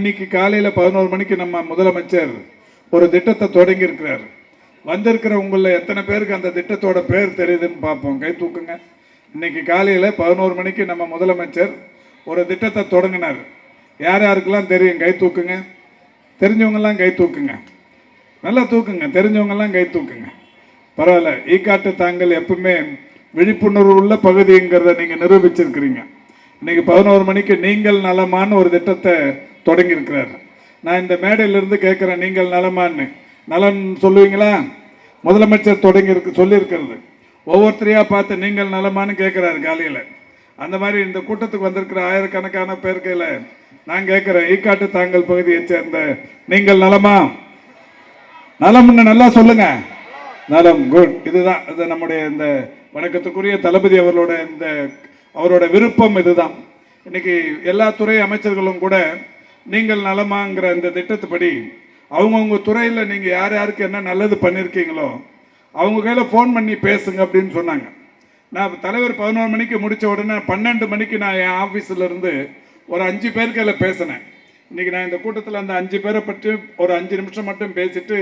இன்னைக்கு காலையில் 11 மணிக்கு நம்ம முதலமைச்சர் ஒரு திட்டத்தை தொடங்கி இருக்கிறார். வந்திருக்கிற உங்களில் எத்தனை பேருக்கு அந்த திட்டத்தோட பேர் தெரியுதுன்னு பார்ப்போம், கை தூக்குங்க. இன்னைக்கு காலையில் 11 மணிக்கு நம்ம முதலமைச்சர் ஒரு திட்டத்தை தொடங்கினார். யார் யாருக்கெல்லாம் தெரியும் கை தூக்குங்க. தெரிஞ்சவங்கெல்லாம் கை தூக்குங்க, நல்லா தூக்குங்க. தெரிஞ்சவங்கெல்லாம் கை தூக்குங்க, பரவாயில்ல. ஈக்காட்டு தாங்கல் எப்பவுமே விழிப்புணர்வு உள்ள பகுதிங்கிறத நீங்கள் நிரூபிச்சிருக்கிறீங்க. இன்னைக்கு 11 மணிக்கு நீங்கள் நலமான ஒரு திட்டத்தை தொடங்கி இருக்கிறார். நான் இந்த மேடையிலிருந்து கேட்குறேன், நீங்கள் நலமான்னு நலன் சொல்லுவீங்களா? முதலமைச்சர் தொடங்கி சொல்லியிருக்கிறது. ஒவ்வொருத்தரையாக பார்த்து நீங்கள் நலமானு கேட்குறாரு காலையில். அந்த மாதிரி இந்த கூட்டத்துக்கு வந்திருக்கிற ஆயிரக்கணக்கான பேர்கையில் நான் கேட்குறேன், ஈக்காட்டு தாங்கல் பகுதியை சேர்ந்த நீங்கள் நலமா? நலம்னு நல்லா சொல்லுங்க. நலம், குட். இதுதான் இது நம்முடைய இந்த வணக்கத்துக்குரிய தளபதி அவரோட விருப்பம் இதுதான். இன்னைக்கு எல்லா துறை அமைச்சர்களும் கூட நீங்கள் நலமாங்கிற இந்த திட்டத்துப்படி அவங்கவுங்க துறையில் நீங்கள் யார் யாருக்கு என்ன நல்லது பண்ணியிருக்கீங்களோ அவங்க கையில் ஃபோன் பண்ணி பேசுங்க அப்படின்னு சொன்னாங்க. நான் தலைவர் 11 மணிக்கு முடித்த உடனே 12 மணிக்கு நான் என் ஆஃபீஸில் இருந்து ஒரு 5 பேர் கையில் பேசினேன். இன்றைக்கி நான் இந்த கூட்டத்தில் அந்த 5 பேரை பற்றி ஒரு 5 நிமிஷம் மட்டும் பேசிட்டு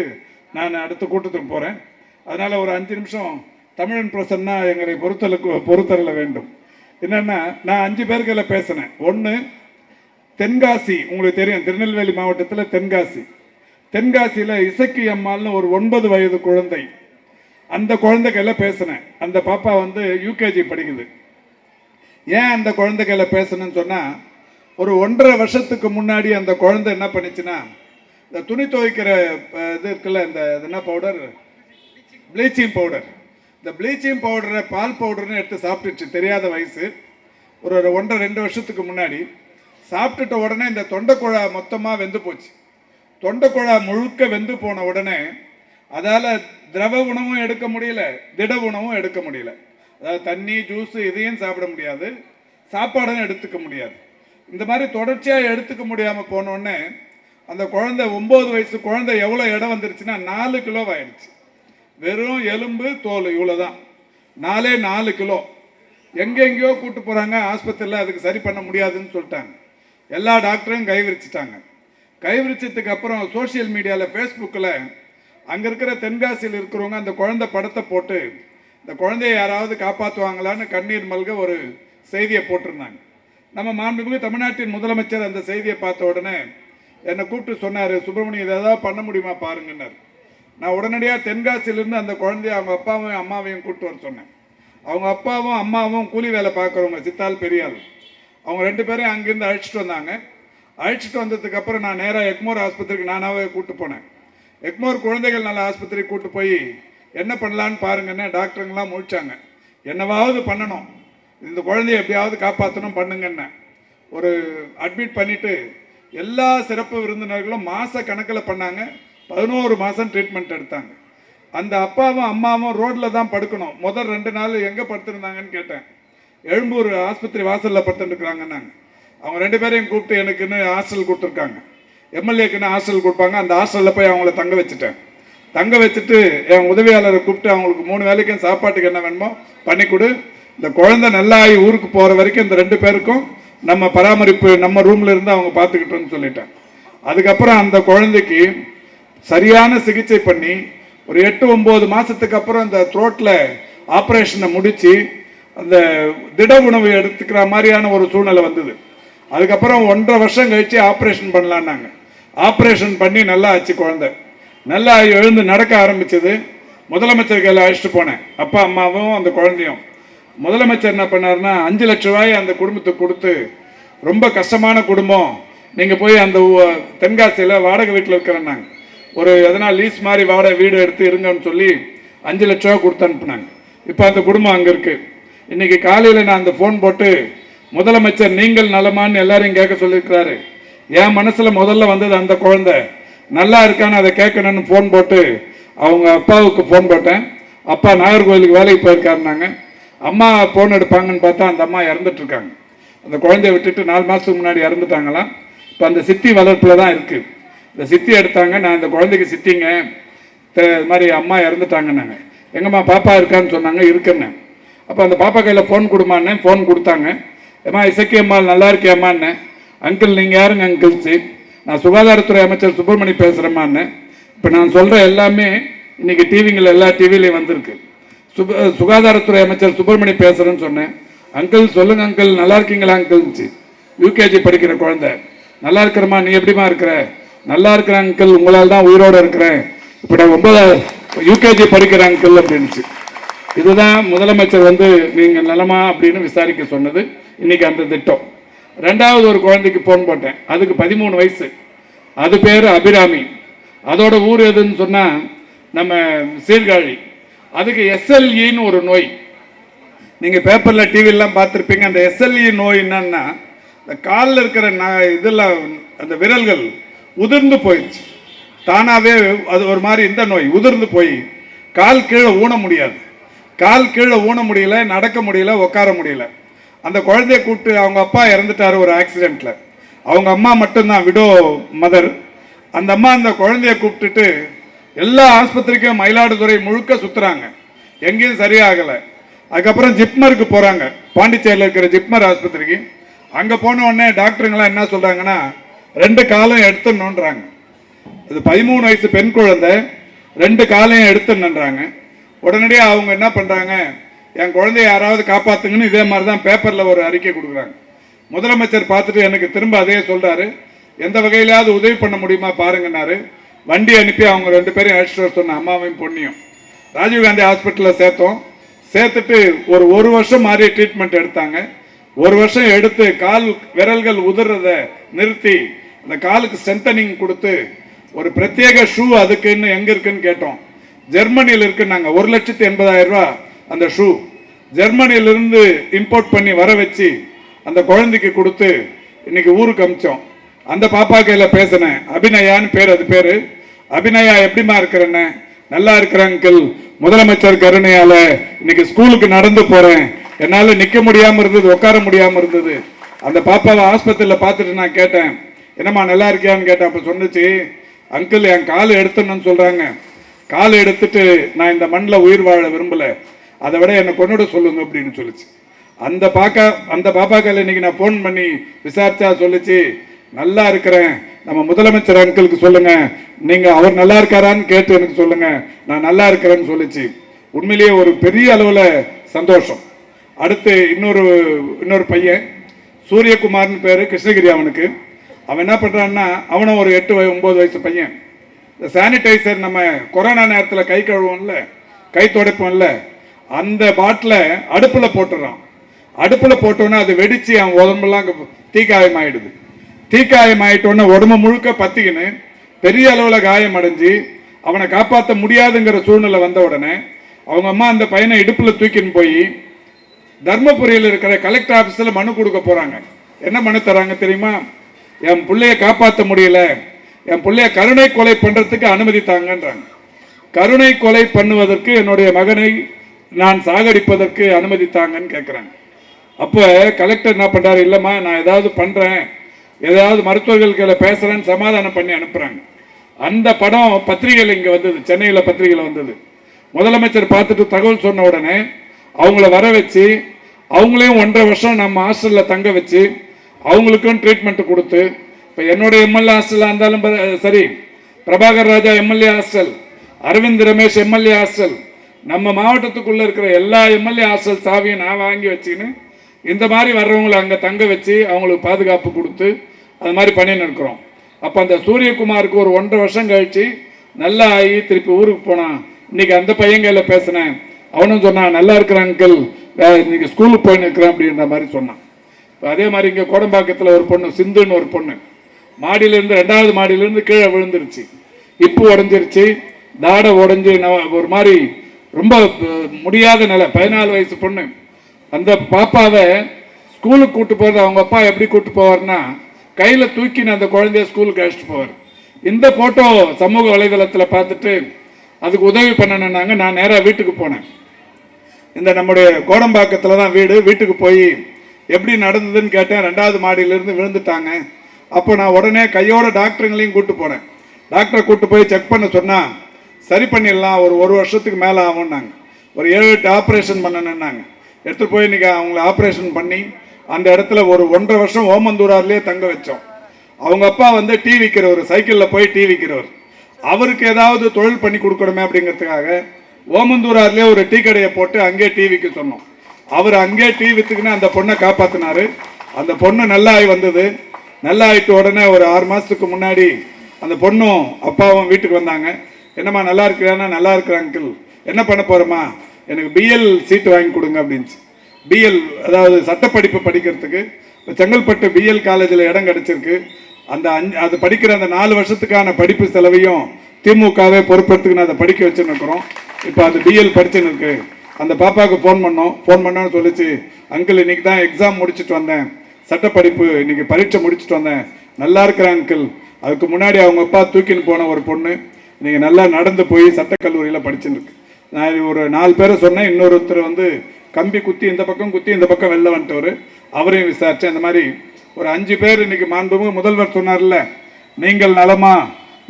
நான் அடுத்த கூட்டத்துக்கு போகிறேன். அதனால் ஒரு 5 நிமிஷம் தமிழன் பிரசன்னா எங்களை பொறுத்தரல வேண்டும். என்னென்னா, நான் 5 பேர் கையில் பேசினேன். ஒன்று, தென்காசி, உங்களுக்கு தெரியும், திருநெல்வேலி மாவட்டத்தில் தென்காசியில் இசக்கி அம்மாள்னு ஒரு 9 வயது குழந்தை, அந்த குழந்தை கையில் பேசினேன். அந்த பாப்பா வந்து யூகேஜி படிக்குது. ஏன் அந்த குழந்தை கையில் பேசணும்னு சொன்னால், ஒரு 1.5 வருஷத்துக்கு முன்னாடி அந்த குழந்தை என்ன பண்ணிச்சுன்னா, இந்த துணி துவைக்கிற இது இருக்குல்ல, இந்த என்ன பவுடர், ப்ளீச்சிங் பவுடர், இந்த ப்ளீச்சிங் பவுடரை பால் பவுடர்னு எடுத்து சாப்பிட்டுச்சு. தெரியாத வயசு, ஒரு 1.5-2 வருஷத்துக்கு முன்னாடி சாப்பிட்டுட்ட உடனே இந்த தொண்டைக்குழா மொத்தமாக வெந்து போச்சு. தொண்டைக்குழா முழுக்க வெந்து போன உடனே அதால் திரவ உணவும் எடுக்க முடியல, திட உணவும் எடுக்க முடியல. அதாவது தண்ணி, ஜூஸு இதையும் சாப்பிட முடியாது, சாப்பாடும் எடுத்துக்க முடியாது. இந்த மாதிரி தொடர்ச்சியாக எடுத்துக்க முடியாமல் போனோடனே அந்த குழந்தை, 9 வயசு குழந்தை, எவ்வளோ இடம் வந்துருச்சுன்னா 4 கிலோ ஆயிடுச்சு. வெறும் எலும்பு தோல் இவ்வளோதான், 4 கிலோ. எங்கெங்கேயோ கூப்பிட்டு போகிறாங்க ஆஸ்பத்திரியில், அதுக்கு சரி பண்ண முடியாதுன்னு சொல்லிட்டாங்க. எல்லா டாக்டரும் கைவிரிச்சிட்டாங்க. கைவிரிச்சதுக்கு அப்புறம் சோசியல் மீடியாவில், ஃபேஸ்புக்கில் அங்கே இருக்கிற தென்காசியில் இருக்கிறவங்க அந்த குழந்தை படத்தை போட்டு இந்த குழந்தைய யாராவது காப்பாற்றுவாங்களான்னு கண்ணீர் மல்க ஒரு செய்தியை போட்டிருந்தாங்க. நம்ம மாண்புமிகு தமிழ்நாட்டின் முதலமைச்சர் அந்த செய்தியை பார்த்த உடனே என்னை கூப்பிட்டு சொன்னார், சுப்பிரமணியம் இதை ஏதாவது பண்ண முடியுமா பாருங்கன்னார். நான் உடனடியாக தென்காசியிலேருந்து அந்த குழந்தைய அவங்க அப்பாவையும் அம்மாவையும் கூப்பிட்டு வர சொன்னேன். அவங்க அப்பாவும் அம்மாவும் கூலி வேலை பார்க்குறவங்க, சித்தால் பெரியாள். அவங்க 2 பேரையும் அங்கேருந்து அழைச்சிட்டு வந்தாங்க. அழைச்சிட்டு வந்ததுக்கப்புறம் நான் நேராக எக்மோர் ஆஸ்பத்திரிக்கு நானாவே கூப்பிட்டு போனேன். எக்மோர் குழந்தைகள் நல ஆஸ்பத்திரிக்கு கூப்பிட்டு போய் என்ன பண்ணலான்னு பாருங்கன்னு டாக்டருங்கெல்லாம் முழிச்சாங்க. என்னவாவது பண்ணணும், இந்த குழந்தைய எப்படியாவது காப்பாற்றணும் பண்ணுங்கன்னு ஒரு அட்மிட் பண்ணிவிட்டு எல்லா சிறப்பு விருந்தினர்களும் மாத கணக்கில் பண்ணாங்க. 11 மாதம் ட்ரீட்மெண்ட் எடுத்தாங்க. அந்த அப்பாவும் அம்மாவும் ரோட்டில் தான் படுக்கணும். முதல் 2 நாள் எங்கே படுத்துருந்தாங்கன்னு கேட்டேன். எழும்பூர் ஆஸ்பத்திரி வாசலில் படுத்துட்டுருக்குறாங்கன்னாங்க. அவங்க 2 பேரையும் கூப்பிட்டு எனக்குன்னு ஹாஸ்டல் கொடுத்துருக்காங்க. எம்எல்ஏக்குன்னு ஹாஸ்டல் கொடுப்பாங்க. அந்த ஹாஸ்டலில் போய் அவங்கள தங்க வச்சுட்டேன். தங்க வச்சுட்டு என் உதவியாளரை கூப்பிட்டு அவங்களுக்கு 3 வேளைக்கும் சாப்பாட்டுக்கு என்ன வேணுமோ பண்ணி கொடு, இந்த குழந்தை நல்லா ஆகி ஊருக்கு போகிற வரைக்கும் இந்த 2 பேருக்கும் நம்ம பராமரிப்பு நம்ம ரூமில் இருந்து அவங்க பார்த்துக்கிட்டோன்னு சொல்லிட்டேன். அதுக்கப்புறம் அந்த குழந்தைக்கு சரியான சிகிச்சை பண்ணி ஒரு 8-9 மாதத்துக்கு அப்புறம் அந்த த்ரோட்டில் ஆப்ரேஷனை முடித்து அந்த திட உணவு எடுத்துக்கிற மாதிரியான ஒரு சூழ்நிலை வந்தது. அதுக்கப்புறம் 1.5 வருஷம் கழித்து ஆப்ரேஷன் பண்ணலான்னாங்க. ஆப்ரேஷன் பண்ணி நல்லா ஆச்சு. குழந்தை நல்லா எழுந்து நடக்க ஆரம்பிச்சது. முதலமைச்சர் கையில் அழைச்சிட்டு போனேன், அப்பா அம்மாவும் அந்த குழந்தையும். முதலமைச்சர் என்ன பண்ணாருன்னா 5 லட்ச ரூபாய் அந்த குடும்பத்துக்கு கொடுத்து, ரொம்ப கஷ்டமான குடும்பம், நீங்கள் போய் அந்த தென்காசியில் வாடகை வீட்டில் இருக்கிறேன்னாங்க. ஒரு எதனா லீஸ் மாதிரி வாடகை வீடு எடுத்து இருங்கன்னு சொல்லி 5 லட்ச ரூபா கொடுத்து அனுப்புனாங்க. இப்போ அந்த குடும்பம் அங்கே இருக்குது. இன்றைக்கி காலையில் நான் அந்த ஃபோன் போட்டு முதலமைச்சர் நீங்கள் நலமான்னு எல்லாரையும் கேட்க சொல்லியிருக்கிறாரு. என் மனசில் முதல்ல வந்தது அந்த குழந்தை நல்லா இருக்கான்னு அதை கேட்கணுன்னு ஃபோன் போட்டு அவங்க அப்பாவுக்கு ஃபோன் போட்டேன். அப்பா நாகர்கோவிலுக்கு வேலைக்கு போயிருக்காருனாங்க. அம்மா ஃபோன் எடுப்பாங்கன்னு பார்த்தா அந்த அம்மா இறந்துட்டுருக்காங்க. அந்த குழந்தைய விட்டுட்டு 4 மாதத்துக்கு முன்னாடி இறந்துட்டாங்களாம். இப்போ அந்த சித்தி வளர்ப்பில் தான் இருக்குது. இந்த சித்தி எடுத்தாங்க. நான் இந்த குழந்தைக்கு சித்திங்க, இது மாதிரி அம்மா இறந்துட்டாங்கன்னாங்க. எங்கம்மா பாப்பா இருக்கான்னு சொன்னாங்க. இருக்குன்னு. அப்போ அந்த பாப்பா கையில் ஃபோன் கொடுமான்னு ஃபோன் கொடுத்தாங்க. ஏம்மா இசக்கி அம்மா நல்லா இருக்கேம்மான்னு. அங்கிள் நீங்கள் யாருங்க அங்கிள்ஸு? நான் சுகாதாரத்துறை அமைச்சர் சுப்பிரமணி பேசுகிறேம்மான்னு. இப்போ நான் சொல்கிற எல்லாமே இன்னைக்கு டிவிங்களில் எல்லா டிவிலையும் வந்திருக்கு. சுகாதாரத்துறை அமைச்சர் சுப்பிரமணி பேசுகிறேன்னு சொன்னேன். அங்கிள் சொல்லுங்க அங்கிள், நல்லா இருக்கீங்களா அங்கிள்ச்சு. யூகேஜி படிக்கிற குழந்தை, நல்லா இருக்கிறம்மா, நீ எப்படிமா இருக்கிற? நல்லா இருக்கிற அங்கிள், உங்களால் தான் உயிரோடு இருக்கிறேன். இப்போ நான் 9 யூகேஜி படிக்கிற அங்கிள் அப்படின்னுச்சு. இதுதான் முதலமைச்சர் நீங்கள் நலமா அப்படின்னு விசாரிக்க சொன்னது. இன்னைக்கு அந்த திட்டம். 2வது ஒரு குழந்தைக்கு போன் போட்டேன், அதுக்கு 13 வயசு, அது பேர் அபிராமி. அதோட ஊர் எதுன்னு சொன்னால் நம்ம சீர்காழி. அதுக்கு எஸ்எல்இன்னு ஒரு நோய், நீங்கள் பேப்பரில் டிவிலாம் பார்த்துருப்பீங்க. அந்த எஸ்எல்இ நோய் என்னன்னா, இந்த காலில் இருக்கிற இதில் அந்த விரல்கள் உதிர்ந்து போயிடுச்சு தானாகவே. அது ஒரு மாதிரி இந்த நோய் உதிர்ந்து போய் கால் கீழே ஊன முடியாது. கால் கீழே ஊன முடியல, நடக்க முடியல, உட்கார முடியல. அந்த குழந்தைய கூப்பிட்டு, அவங்க அப்பா இறந்துட்டாரு ஒரு ஆக்சிடெண்ட்டில், அவங்க அம்மா மட்டும்தான் விடோ மதர். அந்த அம்மா அந்த குழந்தைய கூப்பிட்டுட்டு எல்லா ஆஸ்பத்திரிக்கும் மயிலாடுதுறை முழுக்க சுற்றுறாங்க, எங்கேயும் சரியாகலை. அதுக்கப்புறம் ஜிப்மருக்கு போகிறாங்க, பாண்டிச்சேரியில் இருக்கிற ஜிப்மர் ஆஸ்பத்திரிக்கு. அங்கே போன உடனே டாக்டருங்களாம் என்ன சொல்கிறாங்கன்னா, 2 காலம் எடுத்துடணுன்றாங்க. அது 13 வயசு பெண் குழந்தை, 2 காலையும் எடுத்துடணுன்றாங்க. உடனடியாக அவங்க என்ன பண்ணுறாங்க, என் குழந்தைய யாராவது காப்பாற்றுங்கன்னு இதே மாதிரி தான் பேப்பரில் ஒரு அறிக்கை கொடுக்குறாங்க. முதலமைச்சர் பார்த்துட்டு எனக்கு திரும்ப அதே சொல்கிறாரு, எந்த வகையிலாவது உதவி பண்ண முடியுமா பாருங்கன்னாரு. வண்டி அனுப்பி அவங்க 2 பேரையும் அழைச்சிட்டு வர சொன்ன, அம்மாவையும் பொண்ணையும் ராஜீவ்காந்தி ஹாஸ்பிட்டலில் சேர்த்தோம். சேர்த்துட்டு ஒரு வருஷம் மாதிரி ட்ரீட்மெண்ட் எடுத்தாங்க. 1 வருஷம் எடுத்து கால் விரல்கள் உதிர்றத நிறுத்தி அந்த காலுக்கு ஸ்ட்ரென்தனிங் கொடுத்து ஒரு பிரத்யேக ஷூ அதுக்குன்னு எங்கே இருக்குன்னு கேட்டோம். ஜெர்மனியில் இருக்குன்னாங்க. 1,80,000 ரூபா அந்த ஷூ. ஜெர்மனியிலிருந்து இம்போர்ட் பண்ணி வர வச்சு அந்த குழந்தைக்கு கொடுத்து இன்னைக்கு ஊருக்கு அமிச்சோம். அந்த பாப்பா கையில் பேசினேன், அபிநயான்னு பேர். அது பேர் அபிநயா. எப்படிமா இருக்கிறேன்னு? நல்லா இருக்கிற அங்கிள், முதலமைச்சர் கருணையால இன்னைக்கு ஸ்கூலுக்கு நடந்து போறேன். என்னால் நிற்க முடியாமல் இருந்தது, உட்கார முடியாமல் இருந்தது. அந்த பாப்பாவை ஆஸ்பத்திரியில் பார்த்துட்டு நான் கேட்டேன், என்னம்மா நல்லா இருக்கியான்னு கேட்டேன். அப்போ சொன்னிச்சு, அங்கிள் என் கால் எடுத்துன்னு சொல்கிறாங்க, கால் எடுத்துட்டு நான் இந்த மண்ணில் உயிர் வாழ விரும்பலை, அதை விட என்னை கொண்டுட சொல்லுங்க அப்படின்னு சொல்லிச்சு. அந்த பாப்பாக்கள் இன்னைக்கு நான் ஃபோன் பண்ணி விசாரிச்சா சொல்லிச்சு, நல்லா இருக்கிறேன், நம்ம முதலமைச்சர் அங்கிளுக்கு சொல்லுங்க, நீங்கள் அவர் நல்லா இருக்காரான்னு கேட்டு எனக்கு சொல்லுங்க, நான் நல்லா இருக்கிறேன்னு சொல்லிச்சு. உண்மையிலேயே ஒரு பெரிய அளவில் சந்தோஷம். அடுத்து இன்னொரு பையன் சூரியகுமார்னு பேர், கிருஷ்ணகிரி. அவனுக்கு அவன் என்ன பண்ணுறான்னா, அவனும் ஒரு 8-9 வயசு பையன். இந்த சானிடைசர் நம்ம கொரோனா நேரத்தில் கை கழுவோம்ல, கை துடைப்போம்ல, அந்த பாட்டிலை அடுப்பில் போட்டுறான். அடுப்பில் போட்டோன்னே அது வெடித்து அவன் உடம்பெல்லாம் தீக்காயம் ஆகிடுது. தீக்காயம் ஆகிட்டோன்னே உடம்பு முழுக்க பற்றிக்கின்னு பெரிய அளவில் காயம் அடைஞ்சு அவனை காப்பாற்ற முடியாதுங்கிற சூழ்நிலை வந்த உடனே அவங்க அம்மா அந்த பையனை இடுப்பில் தூக்கின்னு போய் தர்மபுரியில் இருக்கிற கலெக்டர் ஆஃபீஸில் மனு கொடுக்க போகிறாங்க. என்ன மனு தராங்க தெரியுமா? என் பிள்ளைய காப்பாற்ற முடியல, என் பிள்ளைய கருணை கொலை பண்ணுறதுக்கு அனுமதி தாங்கன்றாங்க. கருணை கொலை பண்ணுவதற்கு என்னுடைய மகனை நான் சாகடிப்பதற்கு அனுமதி தாங்கன்னு கேட்குறாங்க. அப்போ கலெக்டர் என்ன பண்ணுறாரு, இல்லைம்மா நான் ஏதாவது பண்ணுறேன், ஏதாவது மருத்துவர்கள் கையில் பேசுகிறேன்னு சமாதானம் பண்ணி அனுப்புகிறாங்க. அந்த படம் பத்திரிகையில் இங்கே வந்தது, சென்னையில் பத்திரிகையில் வந்தது. முதலமைச்சர் பார்த்துட்டு தகவல் சொன்ன உடனே அவங்கள வர வச்சு அவங்களையும் 1.5 வருஷம் நம்ம ஹாஸ்டலில் தங்க வச்சு அவங்களுக்கும் ட்ரீட்மெண்ட் கொடுத்து, இப்போ என்னுடைய எம்எல்ஏ ஹாஸ்டலாக இருந்தாலும் சரி, Prabhakar Raja MLA hostel, Aravind Ramesh MLA hostel, நம்ம மாவட்டத்துக்குள்ளே இருக்கிற எல்லா எம்எல்ஏ ஹாஸ்டல் சாவியும் நான் வாங்கி வச்சுக்கின்னு இந்த மாதிரி வர்றவங்களை அங்கே தங்க வச்சு அவங்களுக்கு பாதுகாப்பு கொடுத்து அது மாதிரி பண்ணின்னு இருக்கிறோம். அப்போ அந்த சூரியகுமாருக்கு ஒரு 1.5 வருஷம் கழித்து நல்லா ஆகி திருப்பி ஊருக்கு போனான். இன்றைக்கி அந்த பையன் கையில் பேசினேன், அவனும் சொன்னான், நல்லா இருக்கிற அங்கிள், இன்னைக்கு ஸ்கூலுக்கு போயின்னு இருக்கிறேன் அப்படின்ற மாதிரி சொன்னான். இப்போ அதே மாதிரி இங்கே கோடம்பாக்கத்தில் ஒரு பொண்ணு, சிந்துன்னு ஒரு பொண்ணு, மாடியிலேருந்து 2வது மாடியிலேருந்து கீழே விழுந்துருச்சு, இப்பு உடஞ்சிருச்சு, தாடை உடஞ்சி ஒரு மாதிரி ரொம்ப முடியாத நிலை. 14 வயசு பொண்ணு. அந்த பாப்பாவை ஸ்கூலுக்கு கூப்பிட்டு போகிறது அவங்க அப்பா எப்படி கூப்பிட்டு போவார்னா, கையில் தூக்கின்னு அந்த குழந்தைய ஸ்கூலுக்கு அழைச்சிட்டு போவார். இந்த ஃபோட்டோ சமூக வலைதளத்தில் பார்த்துட்டு அதுக்கு உதவி பண்ணணுன்னாங்க. நான் நேராக வீட்டுக்கு போனேன். இந்த நம்முடைய கோடம்பாக்கத்தில் தான் வீடு. வீட்டுக்கு போய் எப்படி நடந்ததுன்னு கேட்டேன். 2வது மாடியிலேருந்து விழுந்துட்டாங்க. அப்போ நான் உடனே கையோட டாக்டருங்களையும் கூப்பிட்டு போனேன். டாக்டரை கூப்பிட்டு போய் செக் பண்ண சொன்னால் சரி பண்ணிடலாம், ஒரு வருஷத்துக்கு மேலே ஆகும்னாங்க. ஒரு 7-8 ஆப்ரேஷன் பண்ணணுன்னாங்க. எடுத்துகிட்டு போய் இன்றைக்கி அவங்கள ஆப்ரேஷன் பண்ணி அந்த இடத்துல ஒரு 1.5 வருஷம் ஓமந்தூரார்லேயே தங்க வச்சோம். அவங்க அப்பா வந்து டீ விற்கிறவர், சைக்கிளில் போய் டீ விற்கிறவர். அவருக்கு ஏதாவது தொழில் பண்ணி கொடுக்கணுமே அப்படிங்கிறதுக்காக ஓமந்தூரார்லேயே ஒரு டீ கடையை போட்டு அங்கேயே டீ விற்க சொன்னோம். அவர் அங்கேயே டீ விற்றுக்குன்னு அந்த பொண்ணை காப்பாற்றினார். அந்த பொண்ணு நல்லா ஆகி வந்தது. நல்லா ஆகிட்டு உடனே ஒரு 6 மாதத்துக்கு முன்னாடி அந்த பொண்ணும் அப்பாவும் வீட்டுக்கு வந்தாங்க. என்னம்மா நல்லா இருக்கிறான்னா, நல்லா இருக்கிற அங்கிள், என்ன பண்ண போகிறோமா, எனக்கு பிஎல் சீட்டு வாங்கி கொடுங்க அப்படின்ச்சு. பிஎல் அதாவது சட்டப்படிப்பு படிக்கிறதுக்கு செங்கல்பட்டு பிஎல் காலேஜில் இடம் கிடச்சிருக்கு. அது படிக்கிற அந்த 4 வருஷத்துக்கான படிப்பு செலவையும் திமுகவே பொறுப்பெடுத்துக்குன்னு அதை படிக்க வச்சுன்னு இருக்கிறோம். இப்போ அது பிஎல் படிச்சுன்னு இருக்கு. அந்த பாப்பாவுக்கு ஃபோன் பண்ணோன்னு சொல்லிச்சு, அங்கிள் இன்னைக்கு தான் எக்ஸாம் முடிச்சுட்டு வந்தேன், சட்டப்படிப்பு இன்னைக்கு பரீட்சை முடிச்சுட்டு வந்தேன், நல்லா இருக்கிறேன் அங்கிள். அதுக்கு முன்னாடி அவங்க அப்பா தூக்கின்னு போன ஒரு பொண்ணு இன்னைக்கு நல்லா நடந்து போய் சட்டக்கல்லூரியில் படிச்சுன்னு இருக்கு. நான் ஒரு 4 பேரை சொன்னேன். இன்னொருத்தர் வந்து கம்பி குத்தி இந்த பக்கம் குத்தி இந்த பக்கம் வெளில வந்துட்டவர், அவரையும் விசாரித்தேன். இந்த மாதிரி ஒரு 5 பேர் இன்னைக்கு மாண்புமிகு முதல்வர் சொன்னார்ல, நீங்கள் நலமா,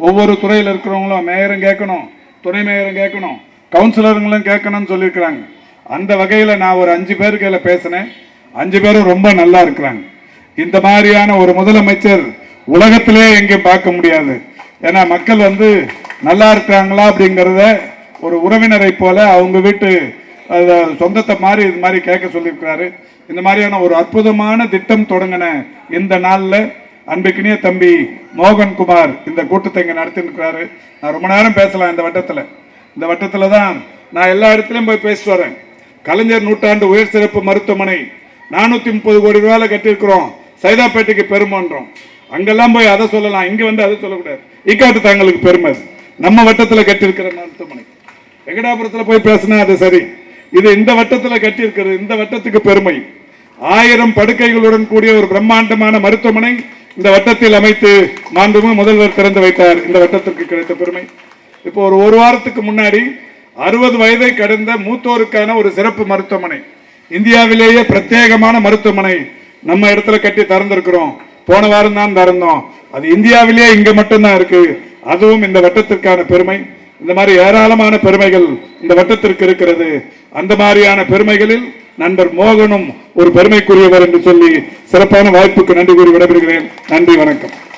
ஒவ்வொரு துறையில் இருக்கிறவங்களும் மேயரும் கேட்கணும், துணை மேயரும் கேட்கணும், கவுன்சிலருங்களும் கேட்கணும்னு சொல்லியிருக்கிறாங்க. அந்த வகையில் நான் ஒரு 5 பேர் கையில் பேசினேன். 5 பேரும் ரொம்ப நல்லா இருக்கிறாங்க. இந்த மாதிரியான ஒரு முதலமைச்சர் உலகத்திலே எங்கேயும் பார்க்க முடியாது. ஏன்னா மக்கள் வந்து நல்லா இருக்கிறாங்களா அப்படிங்கிறத ஒரு உறவினரை போல அவங்க வீட்டு சொந்தத்தை மாதிரி இது மாதிரி கேட்க சொல்லியிருக்கிறாரு. இந்த மாதிரியான ஒரு அற்புதமான திட்டம் தொடங்கின இந்த நாளில் அன்புக்கினிய தம்பி மோகன்குமார் இந்த கூட்டத்தை இங்கே நடத்திருக்கிறாரு. நான் ரொம்ப நேரம் பேசலாம். இந்த வட்டத்தில் தான் நான் எல்லா இடத்துலையும் போய் பேசிட்டு வரேன். கலைஞர் நூற்றாண்டு உயர் சிறப்பு மருத்துவமனை 430 கோடி ரூபாயில் கட்டியிருக்கிறோம், சைதாப்பேட்டைக்கு பெருமைன்றோம். அங்கெல்லாம் போய் அதை சொல்லலாம், இங்கே வந்து அதை சொல்லக்கூடாது. ஈக்காட்டு தாங்களுக்கு பெருமை. நம்ம வட்டத்தில் கட்டியிருக்கிற மருத்துவமனை வெங்கடாபுரத்தில் போய் பேசினா அது சரி. இது இந்த வட்டத்தில் கட்டியிருக்கிறது, இந்த வட்டத்துக்கு பெருமை. 1000 படுக்கைகளுடன் கூடிய ஒரு பிரம்மாண்டமான மருத்துவமனை இந்த வட்டத்தில் அமைத்து மாண்புமிகு முதல்வர் திறந்து வைத்தார். இந்த வட்டத்திற்கு கிடைத்த பெருமை. இப்போ ஒரு வாரத்துக்கு முன்னாடி 60 வயதை கடந்த மூத்தோருக்கான ஒரு சிறப்பு மருத்துவமனை, இந்தியாவிலேயே பிரத்யேகமான மருத்துவமனை நம்ம இடத்துல கட்டி திறந்திருக்கிறோம். போன வாரம் தான் திறந்தோம். அது இந்தியாவிலேயே இங்க மட்டும்தான் இருக்கு. அதுவும் இந்த வட்டத்திற்கான பெருமை. இந்த மாதிரி ஏராளமான பெருமைகள் இந்த வட்டத்திற்கு இருக்கிறது. அந்த மாதிரியான பெருமைகளில் நண்பர் மோகனும் ஒரு பெருமைக்குரியவர் என்று சொல்லி சிறப்பான வாய்ப்புக்கு நன்றி கூறி விடைபெறுகிறேன். நன்றி, வணக்கம்.